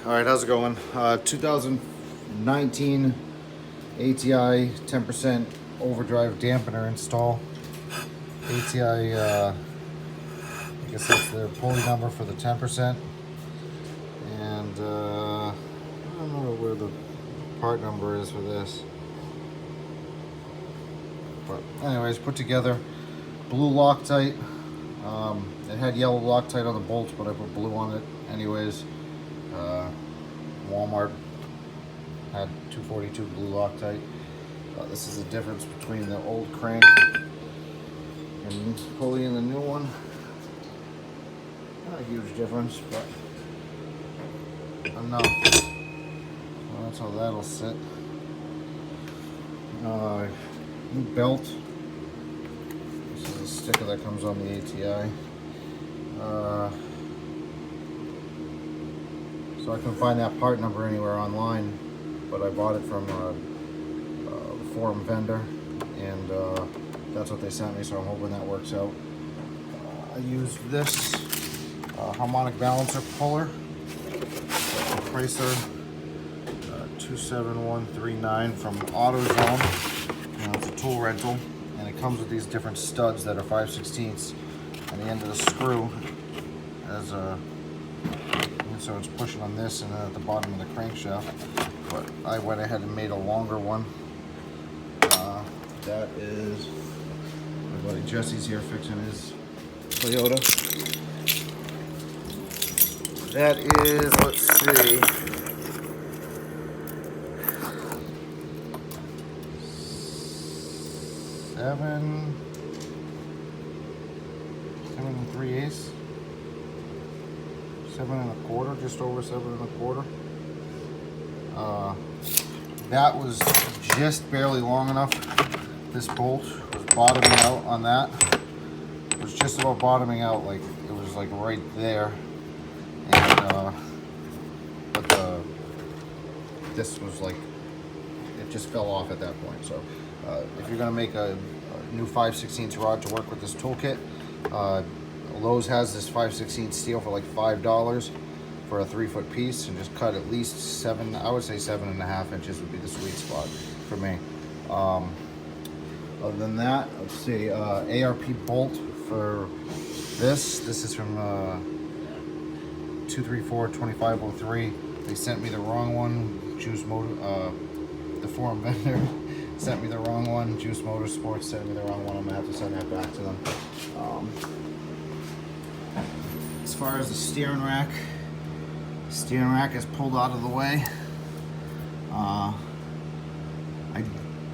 All right, how's it going? 2019 ATI 10% overdrive dampener install. ATI, I guess that's their pulley number for the 10%. And I don't know where the part number is for this. But anyways, put together blue Loctite. It had yellow Loctite on the bolts, but I put blue on it anyways. Walmart had 242 blue Loctite. This is the difference between the old crank and pulley and the new one. Not a huge difference, but enough. Well, that's how that'll sit. New belt. This is a sticker that comes on the ATI. So I couldn't find that part number anywhere online, but I bought it from a forum vendor, and that's what they sent me, so I'm hoping that works out. I used this harmonic balancer puller, Chrysler 27139 from AutoZone. It's a tool rental, and it comes with these different studs that are 5/16 on the end of the screw as a, so it's pushing on this and then at the bottom of the crankshaft. But I went ahead and made a longer one. That is my buddy Jesse's here fixing his Toyota. That is, let's see, 7 3/8, 7 1/4, just over 7 1/4. That was just barely long enough. This bolt was bottoming out on that. It was just about bottoming out, like it was like right there. And but this was like, it just fell off at that point. So if you're gonna make a new 5/16 rod to work with this toolkit, Lowe's has this 5/16 steel for like $5 for a 3-foot piece, and just cut at least 7, I would say 7.5 inches would be the sweet spot for me. Other than that, let's see, ARP bolt for this. This is from 234-2503. They sent me the wrong one. Juice Motor, the forum vendor sent me the wrong one. Juice Motorsports sent me the wrong one. I'm gonna have to send that back to them. As far as the steering rack is pulled out of the way. I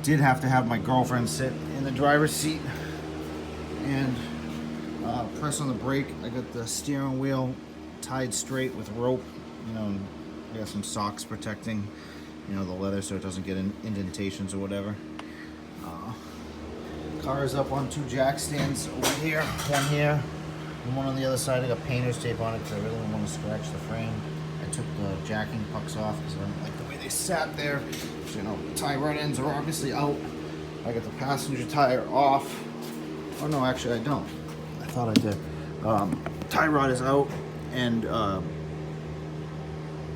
did have to have my girlfriend sit in the driver's seat and press on the brake. I got the steering wheel tied straight with rope. You know, I got some socks protecting, you know, the leather so it doesn't get indentations or whatever. Car is up on 2 jack stands over here, one here, and one on the other side. I got painter's tape on it because I really don't want to scratch the frame. I took the jacking pucks off because I don't like the way they sat there. So, you know, tie rod ends are obviously out. I got the passenger tire off. Oh no, actually I don't. I thought I did. Tie rod is out, and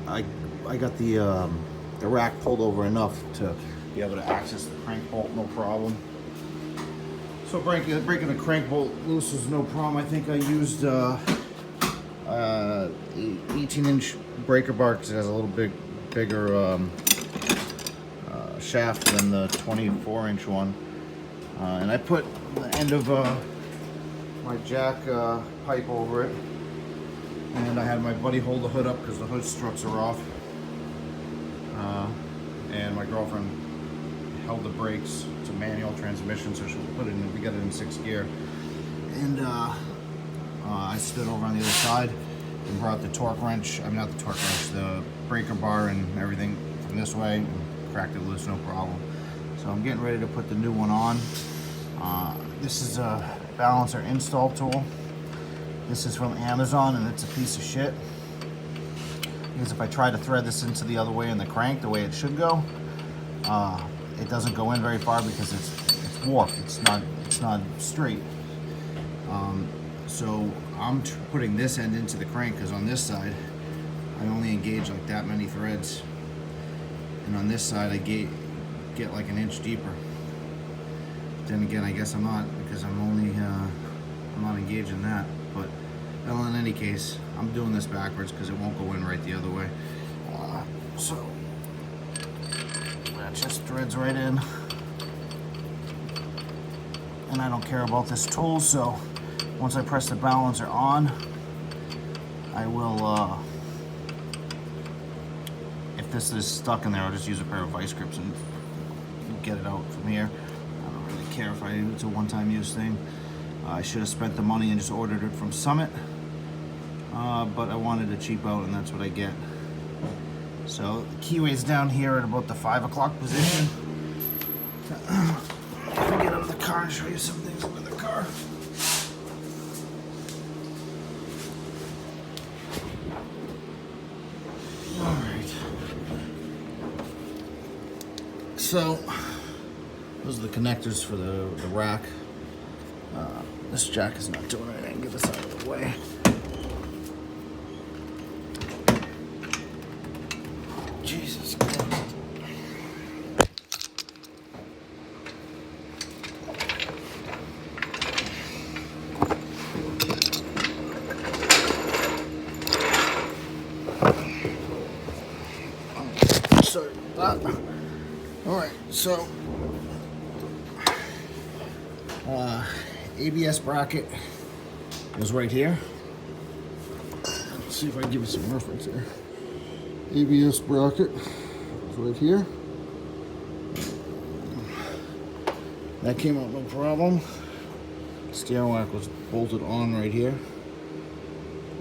I got the rack pulled over enough to be able to access the crank bolt, no problem. So breaking the crank bolt loose was no problem. I think I used 18-inch breaker bar because it has a little bigger shaft than the 24-inch one. And I put the end of my jack pipe over it. And I had my buddy hold the hood up because the hood struts are off. And my girlfriend held the brakes. It's a manual transmission, so she'll put it in, we got it in 6th gear. And I stood over on the other side and brought the torque wrench, not the torque wrench, the breaker bar and everything from this way, and cracked it loose, no problem. So I'm getting ready to put the new one on. This is a balancer install tool. This is from Amazon, and it's a piece of shit. Because if I try to thread this into the other way in the crank, the way it should go, it doesn't go in very far because it's warped. It's not straight. So I'm putting this end into the crank because on this side, I only engage like that many threads, and on this side I get like an inch deeper. Then again, I guess I'm not, because I'm not engaging that. But well, in any case, I'm doing this backwards because it won't go in right the other way. So that just threads right in, and I don't care about this tool. So once I press the balancer on, I will. If this is stuck in there, I'll just use a pair of vice grips and get it out from here. I don't really care if it's a one-time use thing. I should have spent the money and just ordered it from Summit, but I wanted to cheap out, and that's what I get. So the keyway's down here at about the 5 o'clock position. Let me get out of the car and show you some things with the car. Alright. So those are the connectors for the rack. This jack is not doing anything. Get this out of the way. Jesus Christ. Sorry about that. Alright, so ABS bracket is right here. Let's see if I can give you some reference here. ABS bracket is right here. That came out no problem. Steering whack was bolted on right here.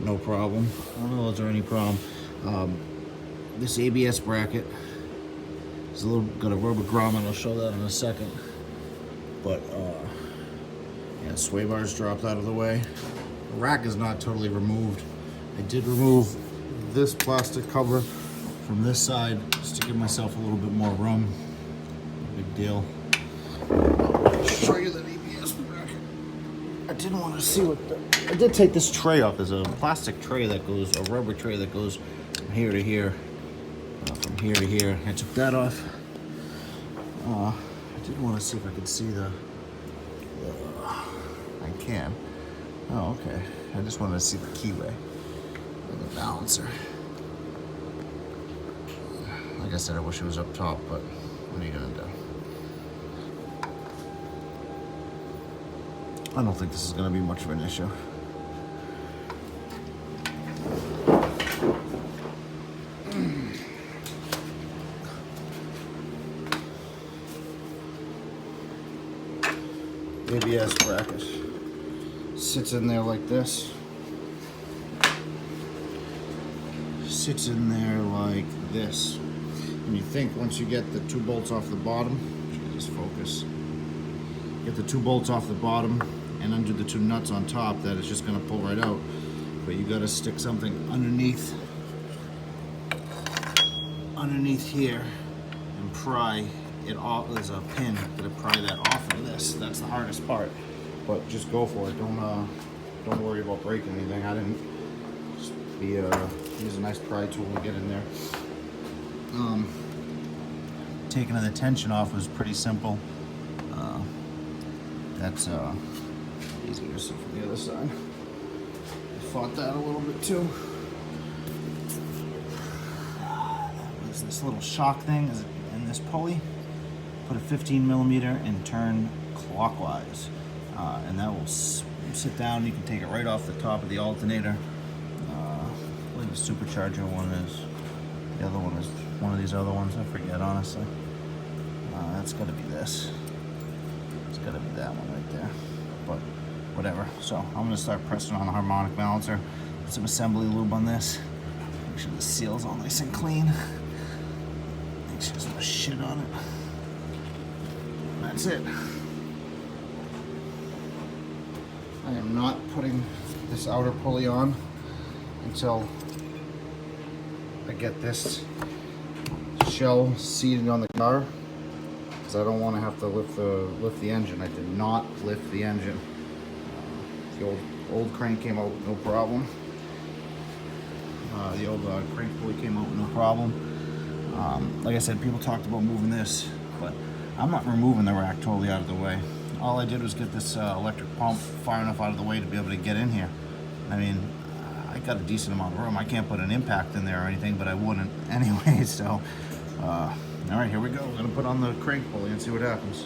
No problem. I don't know if there's any problem. This ABS bracket is got a rubber grommet. I'll show that in a second. But yeah, sway bars dropped out of the way. The rack is not totally removed. I did remove this plastic cover from this side just to give myself a little bit more room. No big deal. I'll show you the ABS bracket. I didn't want to see I did take this tray off. There's a plastic tray that goes, a rubber tray that goes from here to here. From here to here. I took that off. I did want to see if I could see I can. Oh, okay. I just wanted to see the keyway and the balancer. Like I said, I wish it was up top, but what are you gonna do? I don't think this is gonna be much of an issue. ABS bracket sits in there like this. Sits in there like this. And you think once you get the 2 bolts off the bottom, just focus. Get the 2 bolts off the bottom and undo the 2 nuts on top, that it's just gonna pull right out. But you gotta stick something underneath here and pry it off. There's a pin to pry that off of this. That's the hardest part. But just go for it. Don't worry about breaking anything. I didn't. Just use a nice pry tool to get in there. Taking the tension off was pretty simple. That's easier to see from the other side. I fought that a little bit too. There's this little shock thing in this pulley. Put a 15mm and turn clockwise, and that will sit down. You can take it right off the top of the alternator. I believe the supercharger one is. The other one is one of these other ones. I forget, honestly. That's got to be this. It's got to be that one right there. But whatever. So I'm going to start pressing on the harmonic balancer. Put some assembly lube on this. Make sure the seal's all nice and clean. Make sure there's no shit on it. That's it. I am not putting this outer pulley on until I get this shell seated on the car, because I don't want to have to lift the engine. I did not lift the engine. The old crane came out no problem. The old crank pulley came out no problem. Like I said, people talked about moving this, but I'm not removing the rack totally out of the way. All I did was get this electric pump far enough out of the way to be able to get in here. I mean, I got a decent amount of room. I can't put an impact in there or anything, but I wouldn't anyway. So, all right, here we go. We're gonna put on the crank pulley and see what happens.